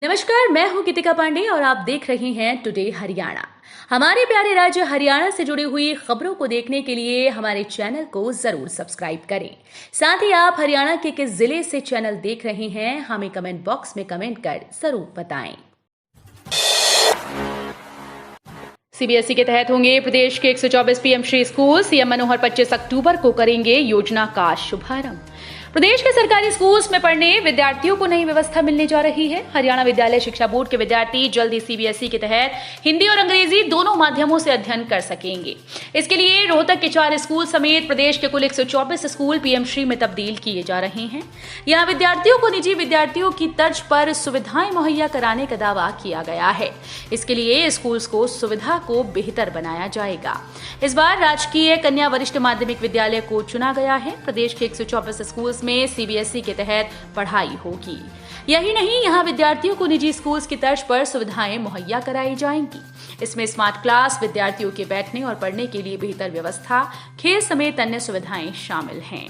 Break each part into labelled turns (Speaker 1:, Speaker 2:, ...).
Speaker 1: नमस्कार, मैं हूं गीतिका पांडे और आप देख रहे हैं टुडे हरियाणा। हमारे प्यारे राज्य हरियाणा से जुड़ी हुई खबरों को देखने के लिए हमारे चैनल को जरूर सब्सक्राइब करें। साथ ही आप हरियाणा के किस जिले से चैनल देख रहे हैं हमें कमेंट बॉक्स में कमेंट कर जरूर बताएं। सीबीएसई के तहत होंगे प्रदेश के 124 पीएमश्री स्कूल। सीएम मनोहर 25 अक्टूबर को करेंगे योजना का शुभारंभ। प्रदेश के सरकारी स्कूल्स में पढ़ने विद्यार्थियों को नई व्यवस्था मिलने जा रही है। हरियाणा विद्यालय शिक्षा बोर्ड के विद्यार्थी जल्द ही सीबीएसई के तहत हिंदी और अंग्रेजी दोनों माध्यमों से अध्ययन कर सकेंगे। इसके लिए रोहतक के 4 स्कूल समेत प्रदेश के कुल 124 स्कूल पीएमश्री में तब्दील किए जा रहे हैं। यहाँ विद्यार्थियों को निजी विद्यार्थियों की तर्ज पर सुविधाएं मुहैया कराने का दावा किया गया है। इसके लिए स्कूल्स को सुविधा को बेहतर बनाया जाएगा। इस बार राजकीय कन्या वरिष्ठ माध्यमिक विद्यालय को चुना गया है। प्रदेश के 124 स्कूल में सीबीएसई के तहत पढ़ाई होगी। यही नहीं, यहाँ विद्यार्थियों को निजी स्कूल्स की तर्ज पर सुविधाएं मुहैया कराई जाएंगी। इसमें स्मार्ट क्लास, विद्यार्थियों के बैठने और पढ़ने के लिए बेहतर व्यवस्था, खेल समेत अन्य सुविधाएं शामिल हैं।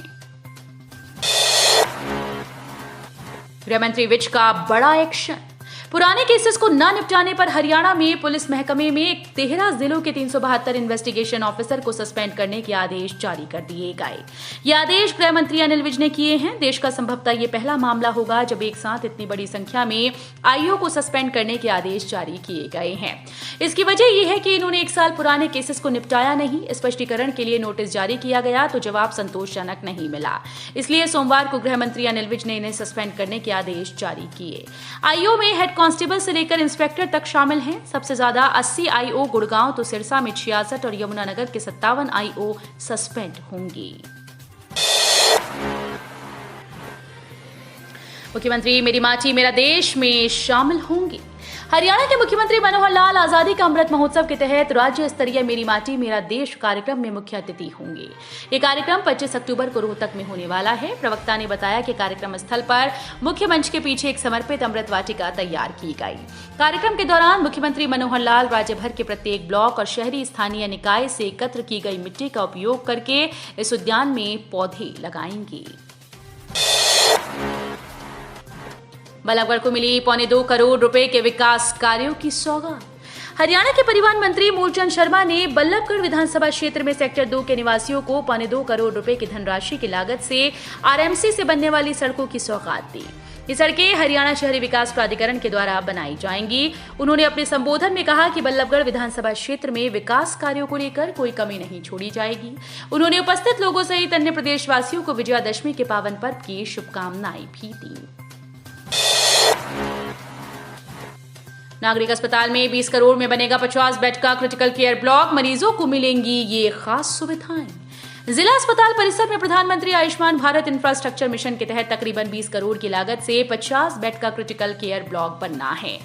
Speaker 1: गृहमंत्री विज का बड़ा एक्शन। पुराने केसेस को न निपटाने पर हरियाणा में पुलिस महकमे में 13 जिलों के 372 इन्वेस्टिगेशन ऑफिसर को सस्पेंड करने के आदेश जारी कर दिए गए। ये आदेश गृह मंत्री अनिल विज ने किए हैं। देश का संभवतः ये पहला मामला होगा जब एक साथ इतनी बड़ी संख्या में आईओ को सस्पेंड करने के आदेश जारी किए गए हैं। इसकी वजह यह है कि इन्होंने 1 साल पुराने केसेस को निपटाया नहीं। स्पष्टीकरण के लिए नोटिस जारी किया गया तो जवाब संतोषजनक नहीं मिला। इसलिए सोमवार को गृह मंत्री अनिल विज ने इन्हें सस्पेंड करने के आदेश जारी किए। आईओ में हेड कांस्टेबल से लेकर इंस्पेक्टर तक शामिल हैं। सबसे ज्यादा 80 आईओ गुड़गांव तो सिरसा में 66 और यमुनानगर के 57 आईओ सस्पेंड होंगे। मुख्यमंत्री मेरी माटी मेरा देश में शामिल होंगे। हरियाणा के मुख्यमंत्री मनोहर लाल आजादी का अमृत महोत्सव के तहत राज्य स्तरीय मेरी माटी मेरा देश कार्यक्रम में मुख्य अतिथि होंगे। ये कार्यक्रम 25 अक्टूबर को रोहतक में होने वाला है। प्रवक्ता ने बताया कि कार्यक्रम स्थल पर मुख्य मंच के पीछे एक समर्पित अमृत वाटिका तैयार की गई। कार्यक्रम के दौरान मुख्यमंत्री मनोहर लाल राज्य भर के प्रत्येक ब्लॉक और शहरी स्थानीय निकाय से एकत्र की गई मिट्टी का उपयोग करके इस उद्यान में पौधे लगाएंगे। बल्लभगढ़ को मिली 2.25 करोड़ रुपए के विकास कार्यों की सौगात। हरियाणा के परिवहन मंत्री मूलचंद शर्मा ने बल्लभगढ़ विधानसभा क्षेत्र में सेक्टर 2 के निवासियों को 2.25 करोड़ रुपए की धनराशि की लागत से आरएमसी से बनने वाली सड़कों की सौगात दी। ये सड़कें हरियाणा शहरी विकास प्राधिकरण के द्वारा बनाई जाएंगी। उन्होंने अपने संबोधन में कहा कि बल्लभगढ़ विधानसभा क्षेत्र में विकास कार्यों को लेकर कोई कमी नहीं छोड़ी जाएगी। उन्होंने उपस्थित लोगों सहित अन्य प्रदेशवासियों को विजयादशमी के पावन पर्व की शुभकामनाएं भी दी। नागरिक अस्पताल में 20 करोड़ में बनेगा 50 बेड का क्रिटिकल केयर ब्लॉक। मरीजों को मिलेंगी ये खास सुविधाएं। जिला अस्पताल परिसर में प्रधानमंत्री आयुष्मान भारत इंफ्रास्ट्रक्चर मिशन के तहत तकरीबन 20 करोड़ की लागत से 50 बेड का क्रिटिकल केयर ब्लॉक बनना है।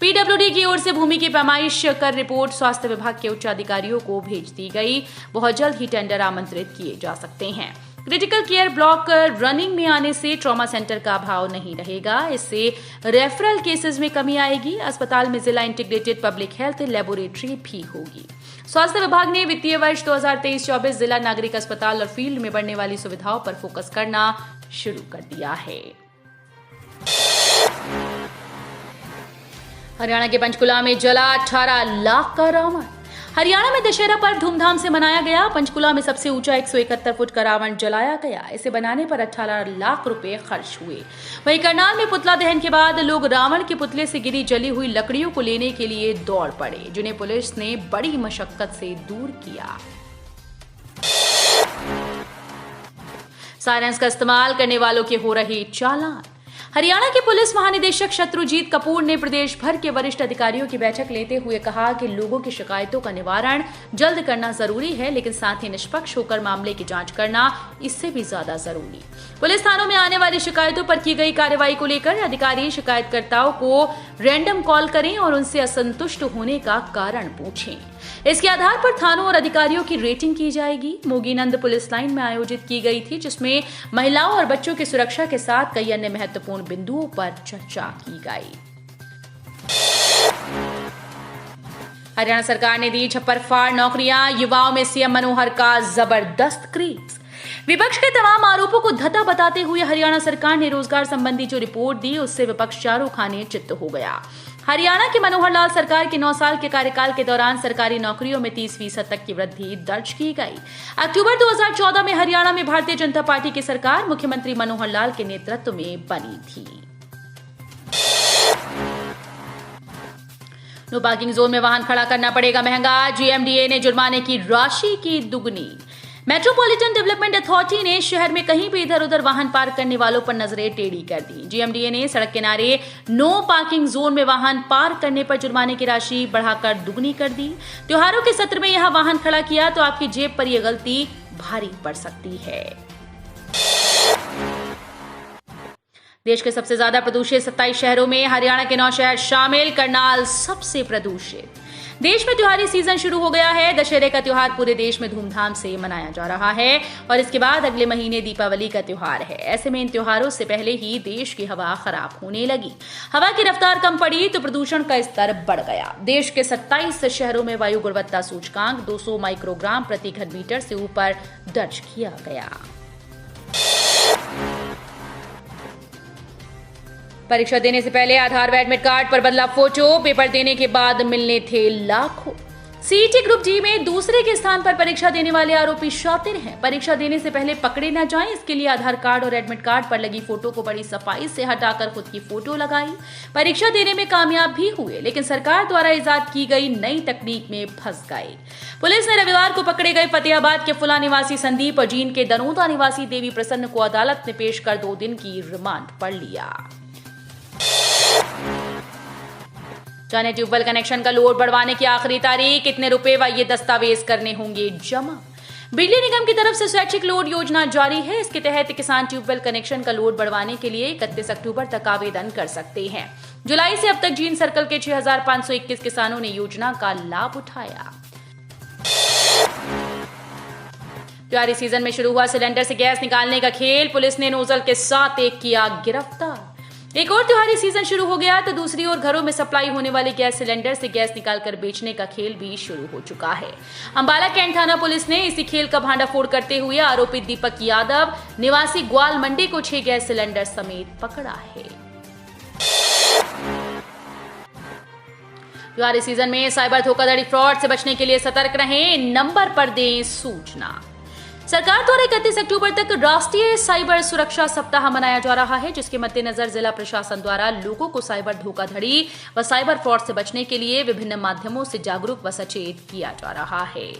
Speaker 1: पीडब्ल्यूडी की ओर से भूमि की पैमाइश कर रिपोर्ट स्वास्थ्य विभाग के उच्च अधिकारियों को भेज दी गई। बहुत जल्द ही टेंडर आमंत्रित किए जा सकते हैं। क्रिटिकल केयर ब्लॉक रनिंग में आने से ट्रॉमा सेंटर का अभाव नहीं रहेगा। इससे रेफरल केसेस में कमी आएगी। अस्पताल में जिला इंटीग्रेटेड पब्लिक हेल्थ लेबोरेटरी भी होगी। स्वास्थ्य विभाग ने वित्तीय वर्ष 2023-24 जिला नागरिक अस्पताल और फील्ड में बढ़ने वाली सुविधाओं पर फोकस करना शुरू कर दिया है। हरियाणा के पंचकुला में जला 18 लाख का रावण। हरियाणा में दशहरा पर्व धूमधाम से मनाया गया। पंचकुला में सबसे ऊंचा 171 फुट का रावण जलाया गया। इसे बनाने पर 18 लाख रुपए खर्च हुए। वहीं करनाल में पुतला दहन के बाद लोग रावण के पुतले से गिरी जली हुई लकड़ियों को लेने के लिए दौड़ पड़े, जिन्हें पुलिस ने बड़ी मशक्कत से दूर किया। साइरेंस का इस्तेमाल करने वालों के हो रहे चालान। हरियाणा के पुलिस महानिदेशक शत्रुजीत कपूर ने प्रदेश भर के वरिष्ठ अधिकारियों की बैठक लेते हुए कहा कि लोगों की शिकायतों का निवारण जल्द करना जरूरी है, लेकिन साथ ही निष्पक्ष होकर मामले की जांच करना इससे भी ज्यादा जरूरी। पुलिस थानों में आने वाली शिकायतों पर की गई कार्रवाई को लेकर अधिकारी शिकायतकर्ताओं को रैंडम कॉल करें और उनसे असंतुष्ट होने का कारण पूछें। इसके आधार पर थानों और अधिकारियों की रेटिंग की जाएगी। मोगीनंद पुलिस लाइन में आयोजित की गई थी, जिसमें महिलाओं और बच्चों की सुरक्षा के साथ कई अन्य महत्वपूर्ण बिंदुओं पर चर्चा की गई। हरियाणा सरकार ने दी छप्पर फाड़ नौकरियां। युवाओं में सीएम मनोहर का जबरदस्त क्रेज। विपक्ष के तमाम आरोपों को धता बताते हुए हरियाणा सरकार ने रोजगार संबंधी जो रिपोर्ट दी उससे विपक्ष चारों खाने चित्त हो गया। हरियाणा की मनोहर लाल सरकार के 9 साल के कार्यकाल के दौरान सरकारी नौकरियों में 30% तक की वृद्धि दर्ज की गई। अक्टूबर 2014 में हरियाणा में भारतीय जनता पार्टी की सरकार मुख्यमंत्री मनोहर लाल के नेतृत्व में बनी थी। नो पार्किंग जोन में वाहन खड़ा करना पड़ेगा महंगा, जीएमडीए ने जुर्माने की राशि की दुगनी। मेट्रोपॉलिटन डेवलपमेंट अथॉरिटी ने शहर में कहीं भी इधर उधर वाहन पार्क करने वालों पर नजरें टेढ़ी कर दी। जीएमडीए ने सड़क किनारे नो पार्किंग जोन में वाहन पार्क करने पर जुर्माने की राशि बढ़ाकर दुगनी कर दी। त्योहारों के सत्र में यह वाहन खड़ा किया तो आपकी जेब पर यह गलती भारी पड़ सकती है। देश के सबसे ज्यादा प्रदूषित 27 शहरों में हरियाणा के 9 शहर शामिल, करनाल सबसे प्रदूषित। देश में त्योहारी सीजन शुरू हो गया है। दशहरे का त्योहार पूरे देश में धूमधाम से मनाया जा रहा है और इसके बाद अगले महीने दीपावली का त्योहार है। ऐसे में इन त्योहारों से पहले ही देश की हवा खराब होने लगी। हवा की रफ्तार कम पड़ी तो प्रदूषण का स्तर बढ़ गया। देश के 27 शहरों में वायु गुणवत्ता सूचकांक 200 माइक्रोग्राम प्रति घन मीटर से ऊपर दर्ज किया गया। परीक्षा देने से पहले आधार व एडमिट कार्ड पर बदला फोटो, पेपर देने के बाद मिलने थे लाखों। सीईटी ग्रुप डी में दूसरे के स्थान पर परीक्षा देने वाले आरोपी शातिर हैं। परीक्षा देने से पहले पकड़े न जाएं, इसके लिए आधार कार्ड और एडमिट कार्ड पर लगी फोटो को बड़ी सफाई से हटाकर खुद की फोटो लगाई। परीक्षा देने में कामयाब भी हुए, लेकिन सरकार द्वारा इजाद की गई नई तकनीक में फंस गए। पुलिस ने रविवार को पकड़े गए फतेहाबाद के फुला निवासी संदीप और जींद के दनोदा निवासी देवी प्रसन्न को अदालत में पेश कर 2 दिन की रिमांड पर लिया। जाने ट्यूबवेल कनेक्शन का लोड बढ़वाने की आखिरी तारीख, कितने रुपए व ये दस्तावेज करने होंगे जमा। बिजली निगम की तरफ से स्वैच्छिक लोड योजना जारी है। इसके तहत किसान ट्यूबवेल कनेक्शन का लोड बढ़वाने के लिए 31 अक्टूबर तक आवेदन कर सकते हैं। जुलाई से अब तक जींद सर्कल के 6521 किसानों ने योजना का लाभ उठाया। त्योहारी सीजन में शुरू हुआ सिलेंडर से गैस निकालने का खेल, पुलिस ने नोजल के साथ एक किया गिरफ्तार। एक और त्योहारी सीजन शुरू हो गया तो दूसरी ओर घरों में सप्लाई होने वाले गैस सिलेंडर से गैस निकालकर बेचने का खेल भी शुरू हो चुका है। अंबाला कैंट थाना पुलिस ने इसी खेल का भांडाफोड़ करते हुए आरोपित दीपक यादव निवासी ग्वाल मंडी को 6 गैस सिलेंडर समेत पकड़ा है। त्योहारी सीजन में साइबर धोखाधड़ी फ्रॉड से बचने के लिए सतर्क रहें, नंबर पर दें सूचना। सरकार द्वारा 31 अक्टूबर तक राष्ट्रीय साइबर सुरक्षा सप्ताह मनाया जा रहा है, जिसके मद्देनजर जिला प्रशासन द्वारा लोगों को साइबर धोखाधड़ी व साइबर फ्रॉड से बचने के लिए विभिन्न माध्यमों से जागरूक व सचेत किया जा रहा है।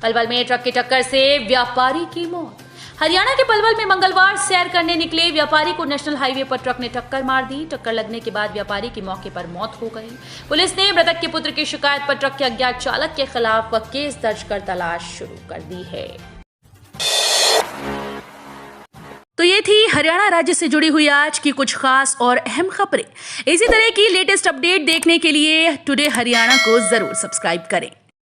Speaker 1: पलवल में ट्रक की टक्कर से व्यापारी की मौत। हरियाणा के पलवल में मंगलवार सैर करने निकले व्यापारी को नेशनल हाईवे पर ट्रक ने टक्कर मार दी। टक्कर लगने के बाद व्यापारी की मौके पर मौत हो गई। पुलिस ने मृतक के पुत्र की शिकायत पर ट्रक के अज्ञात चालक के खिलाफ केस दर्ज कर तलाश शुरू कर दी है। तो ये थी हरियाणा राज्य से जुड़ी हुई आज की कुछ खास और अहम खबरें। इसी तरह की लेटेस्ट अपडेट देखने के लिए टुडे हरियाणा को जरूर सब्सक्राइब करें।